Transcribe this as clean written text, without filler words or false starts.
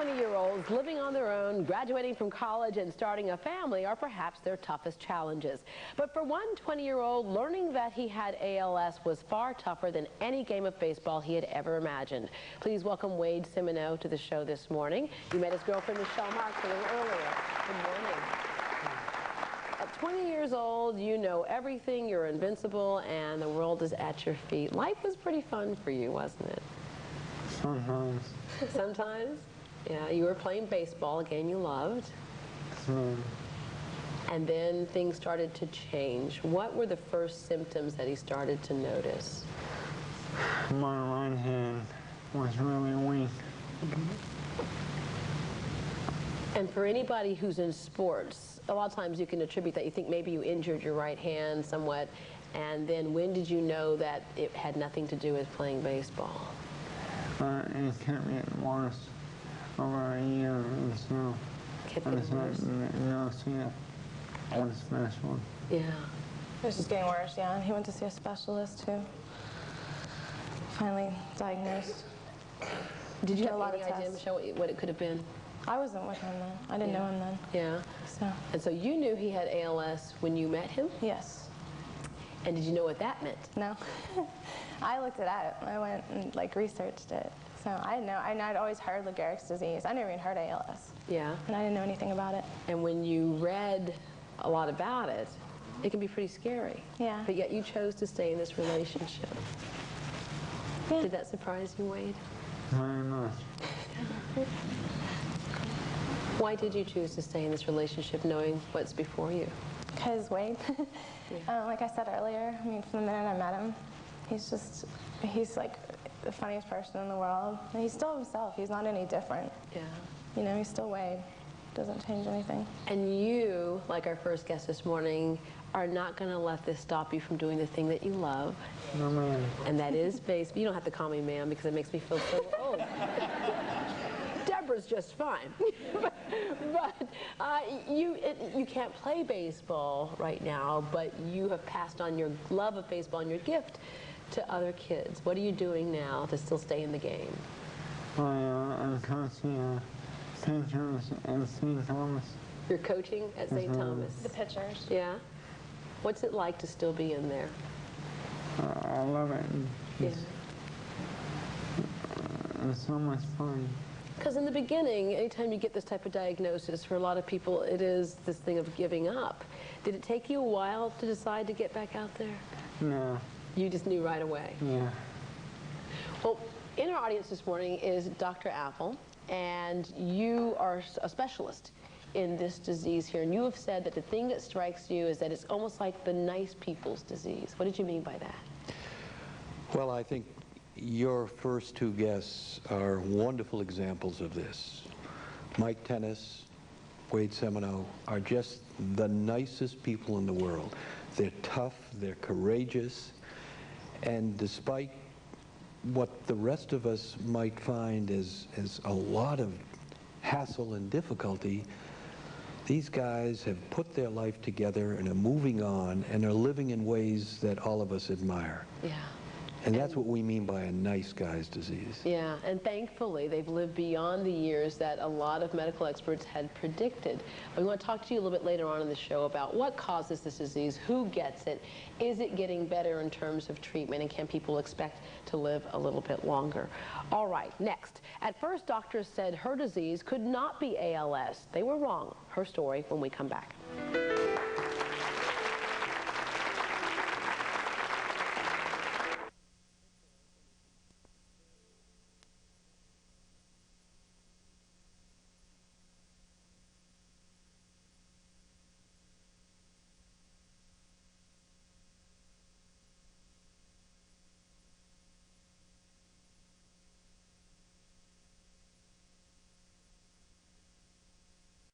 20-year-olds living on their own, graduating from college and starting a family are perhaps their toughest challenges. But for one 20-year-old, learning that he had ALS was far tougher than any game of baseball he had ever imagined. Please welcome Wade Simoneaux to the show this morning. You met his girlfriend Michelle Marks a little earlier. Good morning. At 20 years old, you know everything, you're invincible, and the world is at your feet. Life was pretty fun for you, wasn't it? Sometimes. Sometimes? Yeah, you were playing baseball, a game you loved. And then things started to change. What were the first symptoms that he started to notice? My right hand was really weak. And for anybody who's in sports, a lot of times you can attribute that. You think maybe you injured your right hand somewhat, and then when did you know that it had nothing to do with playing baseball? It kept getting worse over a year or so. Kept getting worse? No, see it was special. Yeah. It was just getting worse, yeah. And he went to see a specialist too. Finally diagnosed. Did you have any idea, Michelle, what it could have been? I wasn't with him then. I didn't know him then. Yeah. So. And so you knew he had ALS when you met him? Yes. And did you know what that meant? No. I looked it up. I went and researched it. So I didn't know. I'd always heard Lou Gehrig's disease. I never even heard ALS. Yeah. And I didn't know anything about it. And when you read a lot about it, it can be pretty scary. Yeah. But yet you chose to stay in this relationship. Yeah. Did that surprise you, Wade? Very much. Why did you choose to stay in this relationship knowing what's before you? Because Wade, like I said earlier, I mean, from the minute I met him, he's like the funniest person in the world. And he's still himself. He's not any different. Yeah. You know, he's still Wade. Doesn't change anything. And you, like our first guest this morning, are not going to let this stop you from doing the thing that you love. No, ma'am. And that is baseball. You don't have to call me ma'am because it makes me feel so old. Debra's just fine. but you can't play baseball right now, but you have passed on your love of baseball and your gift to other kids. What are you doing now to still stay in the game? I'm coaching pitchers at St. Thomas. You're coaching at St. Thomas? The pitchers. Yeah. What's it like to still be in there? I love it. Yeah. It's so much fun. Because in the beginning, anytime you get this type of diagnosis, for a lot of people, it is this thing of giving up. Did it take you a while to decide to get back out there? No. You just knew right away? Yeah. Well, in our audience this morning is Dr. Apple, and you are a specialist in this disease here. And you have said that the thing that strikes you is that it's almost like the nice people's disease. What did you mean by that? Well, I think your first two guests are wonderful examples of this. Mike Tennis, Wade Simoneaux are just the nicest people in the world. They're tough, they're courageous, and despite what the rest of us might find as a lot of hassle and difficulty, these guys have put their life together and are moving on and are living in ways that all of us admire. Yeah. And that's what we mean by a nice guy's disease. Yeah, and thankfully they've lived beyond the years that a lot of medical experts had predicted. We want to talk to you a little bit later on in the show about what causes this disease, who gets it, is it getting better in terms of treatment, and can people expect to live a little bit longer? All right, next. At first, doctors said her disease could not be ALS. They were wrong. Her story when we come back.